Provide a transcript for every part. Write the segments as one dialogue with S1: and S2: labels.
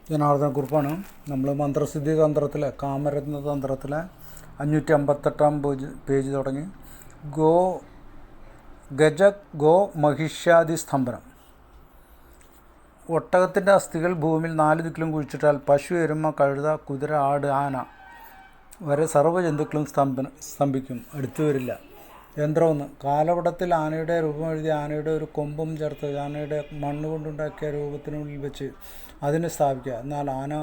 S1: ജനാർദ്ദനക്കുറിപ്പാണ്. നമ്മൾ മന്ത്രസിദ്ധി തന്ത്രത്തിലെ കാമരത്ന തന്ത്രത്തിലെ 558-ാം പേജ് തുടങ്ങി ഗോ മഹിഷ്യാദി സ്തംഭനം. ഒട്ടകത്തിൻ്റെ അസ്ഥികൾ ഭൂമിയിൽ 4 ദിക്കിലും കുഴിച്ചിട്ടാൽ പശു, എരുമ, കഴുത, കുതിര, ആട്, ആന വരെ സർവ്വജന്തുക്കളും സ്തംഭിക്കും, അടുത്തു വരില്ല. യന്ത്രം 1. കാലപടത്തിൽ ആനയുടെ രൂപം എഴുതി ആനയുടെ ഒരു കൊമ്പും ചേർത്ത് ആനയുടെ മണ്ണ് കൊണ്ടുണ്ടാക്കിയ രൂപത്തിനുള്ളിൽ വെച്ച് അതിനെ സ്ഥാപിക്കുക. എന്നാൽ ആന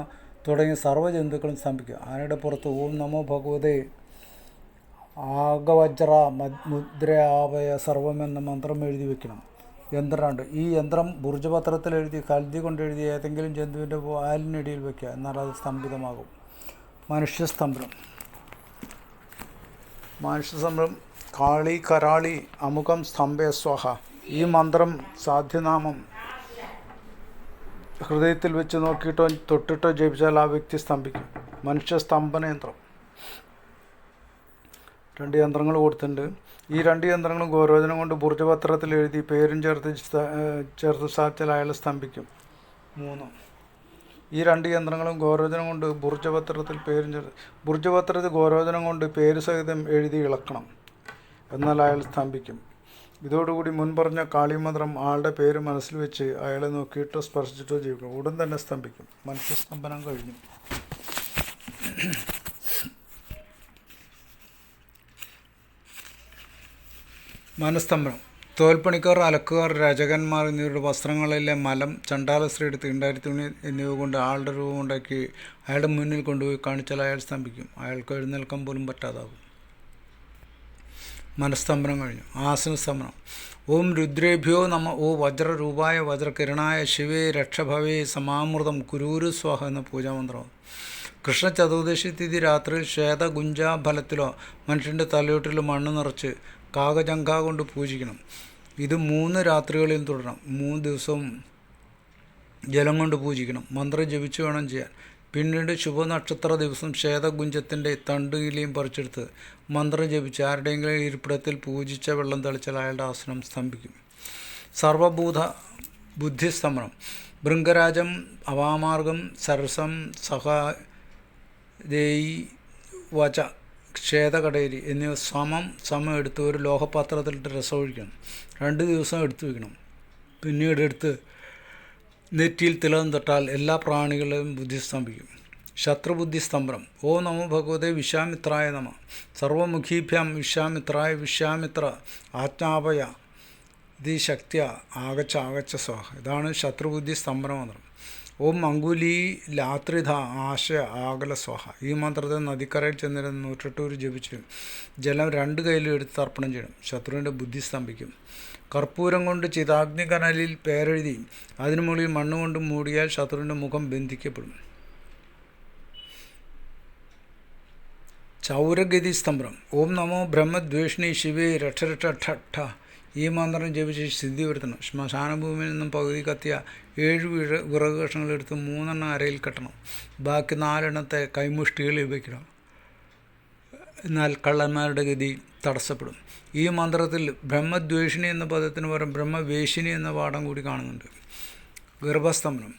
S1: തുടങ്ങിയ സർവ്വജന്തുക്കളും സ്തംഭിക്കുക. ആനയുടെ പുറത്ത് ഓം നമോ ഭഗവതേ ആഗവജ്ര മുദ്രയാവയ സർവം എന്ന മന്ത്രം എഴുതി വയ്ക്കണം. യന്ത്രം 2. ഈ യന്ത്രം ബുർജപത്രത്തിൽ എഴുതി കൽതി കൊണ്ടെഴുതി ഏതെങ്കിലും ജന്തുവിൻ്റെ വാലിനടിയിൽ വയ്ക്കുക. എന്നാൽ അത് സ്തംഭിതമാകും. മനുഷ്യസ്തംഭനം. കാളി കരാളി അമുഖം സ്തംഭയ സ്വാഹ. ഈ മന്ത്രം സാധ്യനാമം ഹൃദയത്തിൽ വെച്ച് നോക്കിയിട്ടോ തൊട്ടിട്ടോ ജപിച്ചാൽ ആ വ്യക്തി സ്തംഭിക്കും. മനുഷ്യസ്തംഭന യന്ത്രം. 2 യന്ത്രങ്ങൾ കൊടുത്തിട്ടുണ്ട്. ഈ 2 യന്ത്രങ്ങളും ഗോരോചനം കൊണ്ട് ബുർജപത്രത്തിൽ എഴുതി പേരും ചേർത്ത് സ്ഥാപിച്ചാൽ അയാൾ സ്തംഭിക്കും. 3. ഈ 2 യന്ത്രങ്ങളും ഗോരോചനം കൊണ്ട് ബുർജപത്രത്തിൽ ബുർജപത്രത്തിൽ ഗോരോചനം കൊണ്ട് പേര് സഹിതം എഴുതി ഇളക്കണം, എന്നാൽ അയാൾ സ്തംഭിക്കും. ഇതോടുകൂടി മുൻപറഞ്ഞ കാളിമന്ത്രം ആളുടെ പേര് മനസ്സിൽ വെച്ച് അയാളെ നോക്കിയിട്ടോ സ്പർശിച്ചിട്ടോ ജീവിക്കണം. ഉടൻ തന്നെ സ്തംഭിക്കും. മനുഷ്യസ്തംഭനം കഴിഞ്ഞു. മനസ്തംഭനം. തോൽപ്പണിക്കാർ, അലക്കുകാർ, രചകന്മാർ എന്നിവരുടെ വസ്ത്രങ്ങളിലെ മലം, ചണ്ടാലശ്രീയുടെ തീണ്ടാരി തുണി എന്നിവ കൊണ്ട് ആളുടെ രൂപം ഉണ്ടാക്കി അയാളുടെ മുന്നിൽ കൊണ്ടുപോയി കാണിച്ചാൽ അയാൾ സ്തംഭിക്കും. അയാൾക്ക് എഴുന്നേൽക്കാൻ പോലും പറ്റാതാകും. മനസ്തംഭനം കഴിഞ്ഞു. ആസനസ്തംഭനം. ഓം രുദ്രേഭ്യോ നമ. ഓ വജ്രരൂപായ വജ്രകിരണായ ശിവേ രക്ഷഭവേ സമാമൃതം കുരൂരു സ്വാഹ എന്ന പൂജാമന്ത്രം. കൃഷ്ണ ചതുർദശി തിഥി രാത്രിയിൽ ശ്വേതഗുഞ്ചാഫലത്തിലോ മനുഷ്യൻ്റെ തലയോട്ടിലോ മണ്ണ് നിറച്ച് കാകചങ്ക കൊണ്ട് പൂജിക്കണം. ഇത് 3 രാത്രികളിലും തുടരണം. 3 ദിവസവും ജലം കൊണ്ട് പൂജിക്കണം. മന്ത്രം ജപിച്ചു വേണം ചെയ്യാൻ. പിന്നീട് ശുഭനക്ഷത്ര ദിവസം ശ്വേതഗുഞ്ചത്തിൻ്റെ തണ്ടുകിലിയും പറിച്ചെടുത്ത് മന്ത്രം ജപിച്ച് ആരുടെയെങ്കിലും ഇരിപ്പിടത്തിൽ പൂജിച്ച വെള്ളം തളിച്ചാൽ അയാളുടെ ആസനം സ്തംഭിക്കും. സർവഭൂത ബുദ്ധിസ്തംഭനം. ഭൃംഗരാജം, അവാമാർഗം, സരസം, സഹദേയി, വച, ക്ഷേതകടേരി എന്നിവ സമം എടുത്ത് ഒരു ലോഹപാത്രത്തിലിട്ട് രസം ഒഴിക്കണം. 2 ദിവസം എടുത്തു വയ്ക്കണം. പിന്നീട് എടുത്ത് നെറ്റിയിൽ തിലകം തൊട്ടാൽ എല്ലാ പ്രാണികളുടെയും ബുദ്ധി സ്തംഭിക്കും. ശത്രുബുദ്ധി സ്തംഭനം. ഓ നമോ ഭഗവതേ വിശ്വാമിത്രായ നമ. സർവമുഖീഭ്യാം വിശ്വാമിത്രായ വിശ്വാമിത്ര ആജ്ഞാപയ ഇതി ശക്തിയ ആഗച്ച സ്വാഹ. ഇതാണ് ശത്രുബുദ്ധി സ്തംഭന മന്ത്രം. ഓം അങ്കുലീ ലാത്രിധ ആശയ ആകല സ്വാഹ. ഈ മന്ത്രത്തെ നദിക്കരയിൽ ചെന്നിരുന്ന് 108 ജപിച്ച് ജലം 2 കൈയിലും എടുത്ത് തർപ്പണം ചെയ്യണം. ശത്രുവിൻ്റെ ബുദ്ധി സ്തംഭിക്കും. കർപ്പൂരം കൊണ്ട് ചിതാഗ്നി കനലിൽ പേരെഴുതി അതിനു മുകളിൽ മണ്ണുകൊണ്ട് മൂടിയാൽ ശത്രുവിൻ്റെ മുഖം ബന്ധിക്കപ്പെടും. ചൗരഗതി സ്തംഭനം. ഓം നമോ ബ്രഹ്മദ്വേഷിണി ശിവേ രക്ഷ. ഈ മന്ത്രം ജപിച്ച് സിദ്ധി വരുത്തണം. ശ്മശാനഭൂമിയിൽ നിന്നും പകുതി കത്തിയ 7 വിറക് കഷ്ണങ്ങളെടുത്ത് 3 അരയിൽ കെട്ടണം. ബാക്കി 4 കൈമുഷ്ടികളിൽ വയ്ക്കണം. എന്നാൽ കള്ളന്മാരുടെ ഗതി തടസ്സപ്പെടും. ഈ മന്ത്രത്തിൽ ബ്രഹ്മദ്വേഷിണി എന്ന പദത്തിന് പകരം ബ്രഹ്മവേഷിണി എന്ന പാഠം കൂടി കാണുന്നുണ്ട്. ഗർഭസ്തംഭനം.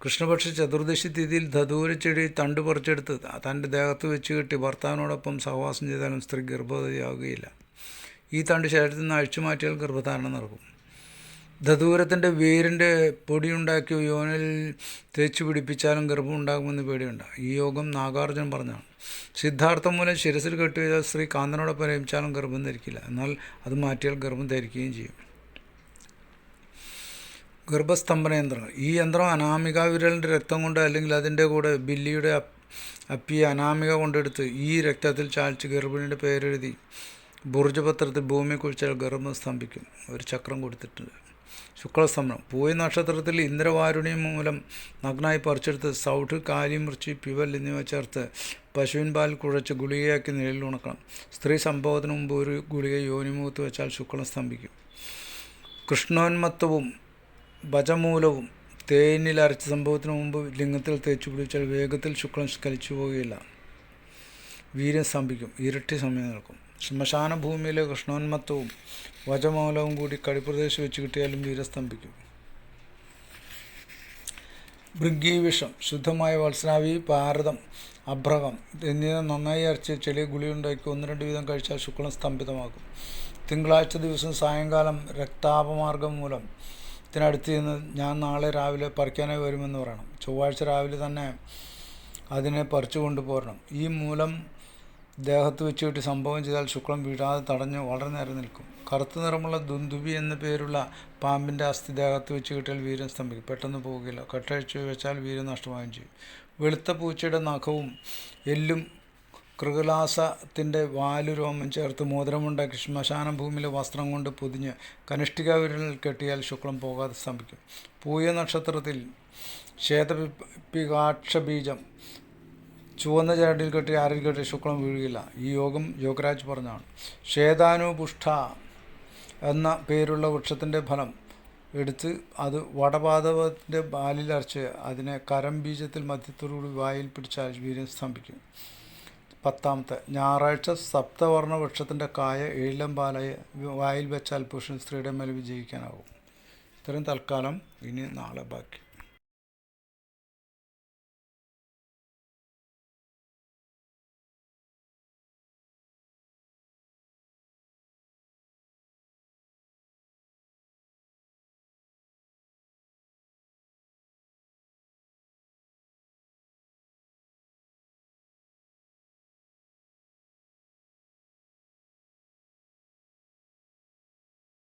S1: കൃഷ്ണപക്ഷ ചതുർദശി തിഥിയിൽ ധതൂരച്ചെടി തണ്ട് പറിച്ചെടുത്ത് തൻ്റെ ദേഹത്ത് വെച്ച് കെട്ടി ഭർത്താവിനോടൊപ്പം സഹവാസം ചെയ്താലും സ്ത്രീ ഗർഭവതിയാവുകയില്ല. ഈ തണ്ട് ശരീരത്തിൽ നിന്ന് അഴിച്ചു മാറ്റിയാൽ ഗർഭധാരണം നടക്കും. ധതൂരത്തിൻ്റെ വേരിൻ്റെ പൊടിയുണ്ടാക്കി യോനിൽ തേച്ച് പിടിപ്പിച്ചാലും ഗർഭം ഉണ്ടാകുമെന്ന് പേടിയുണ്ട്. ഈ യോഗം നാഗാർജുനൻ പറഞ്ഞാണ്. സിദ്ധാർത്ഥം മൂലം ശിരസിൽ കെട്ടിവെച്ചാൽ സ്ത്രീ കാന്തനോടൊപ്പം രമിച്ചാലും ഗർഭം ധരിക്കില്ല. എന്നാൽ അത് മാറ്റിയാൽ ഗർഭം ധരിക്കുകയും ചെയ്യും. ഗർഭസ്തംഭന യന്ത്രങ്ങൾ. ഈ യന്ത്രം അനാമിക വിരലിൻ്റെ രക്തം കൊണ്ട് അല്ലെങ്കിൽ അതിൻ്റെ കൂടെ ബില്ലിയുടെ അപ്പിയെ അനാമിക കൊണ്ടെടുത്ത് ഈ രക്തത്തിൽ ചാലിച്ച് ഗർഭിണിയുടെ പേരെഴുതി ബുർജപത്രത്തിൽ ഭൂമി കുഴിച്ചാൽ ഗർഭം സ്തംഭിക്കും. ഒരു ചക്രം കൊടുത്തിട്ടുണ്ട്. ശുക്ലസ്തംഭനം. പൂയ നക്ഷത്രത്തിൽ ഇന്ദ്രവാരുണ്യം മൂലം നഗ്നായി പറിച്ചെടുത്ത് സൗഠ്, കാലിമൃച്ചി, പിവൽ എന്നിവ ചേർത്ത് പശുവിൻ പാൽ കുഴച്ച് ഗുളികയാക്കി നിഴലിൽ ഉണക്കണം. സ്ത്രീ സംഭവത്തിന് മുമ്പ് ഒരു ഗുളിക യോനിമുഖത്ത് വെച്ചാൽ ശുക്ലം സ്തംഭിക്കും. കൃഷ്ണോന്മത്തവും ഭജമൂലവും തേനിൽ അരച്ച സംഭവത്തിന് മുമ്പ് ലിംഗത്തിൽ തേച്ചു പിടിച്ചാൽ വേഗത്തിൽ ശുക്ലം സ്ഖലിച്ചു പോവുകയില്ല. വീര്യം സ്തംഭിക്കും. ഇരട്ടി സമയം നിൽക്കും. ശ്മശാന ഭൂമിയിലെ കൃഷ്ണോന്മത്തവും വചമൂലവും കൂടി കടിപ്രദേശം വെച്ച് കിട്ടിയാലും വീരസ്തംഭിക്കും. ഭൃഗീവിഷം, ശുദ്ധമായ വത്സനാവി, പാരതം, അഭ്രകം എന്നിവ നന്നായി അരച്ച് ചെറിയ ഗുളിയുണ്ടാക്കി 1-2 വീതം കഴിച്ചാൽ ശുക്ലം സ്തംഭിതമാകും. തിങ്കളാഴ്ച ദിവസം സായങ്കാലം രക്താപമാർഗം മൂലം ത്തിനടുത്ത് നിന്ന് ഞാൻ നാളെ രാവിലെ പറിക്കാനായി വരുമെന്ന് പറയണം. ചൊവ്വാഴ്ച രാവിലെ തന്നെ അതിനെ പറിച്ചു കൊണ്ടുപോരണം. ഈ മൂലം ദേഹത്ത് വെച്ച് കെട്ടി സംഭവം ചെയ്താൽ ശുക്ലം വീഴാതെ തടഞ്ഞ് വളരെ നേരം നിൽക്കും. കറുത്ത നിറമുള്ള ദുന്ദുബി എന്ന പേരുള്ള പാമ്പിൻ്റെ അസ്ഥി ദേഹത്ത് വെച്ച് കിട്ടിയാൽ വീര്യം സ്തംഭിക്കും, പെട്ടെന്ന് പോവുകയില്ല. കെട്ടഴിച്ച് വെച്ചാൽ വീര്യം നഷ്ടമാവുകയും ചെയ്യും. വെളുത്ത പൂച്ചയുടെ നഖവും എല്ലും കൃകലാസത്തിൻ്റെ വാലുരോമം ചേർത്ത് മോതിരമുണ്ടാക്കി ശ്മശാന ഭൂമിയിലെ വസ്ത്രം കൊണ്ട് പൊതിഞ്ഞ് കനിഷ്ഠിക വിരലിൽ കെട്ടിയാൽ ശുക്ലം പോകാതെ സ്തംഭിക്കും. പൂയ നക്ഷത്രത്തിൽ ശ്വേതപികാക്ഷബീജം ചുവന്ന ചരടിൽ കെട്ടി ആരിൽ കെട്ടി ശുക്ലം വീഴുകയില്ല. ഈ യോഗം യോഗരാജ് പറഞ്ഞാണ്. ശ്വേതാനുപുഷ്ട എന്ന പേരുള്ള വൃക്ഷത്തിൻ്റെ ഫലം എടുത്ത് അത് വടപാദവത്തിൻ്റെ ബാലിൽ അരച്ച് അതിനെ കരം ബീജത്തിൽ മധ്യത്തോടുകൂടി വായിൽ പിടിച്ചാൽ വീര്യം സ്തംഭിക്കും. 10 ഞായറാഴ്ച സപ്തവർണ്ണ വൃക്ഷത്തിൻ്റെ കായ ഏഴിലം വായിൽ വെച്ചാൽ പുരുഷൻ സ്ത്രീയുടെ മേൽ വിജയിക്കാനാകും. ഇത്രയും തൽക്കാലം, ഇനി നാളെ ബാക്കി.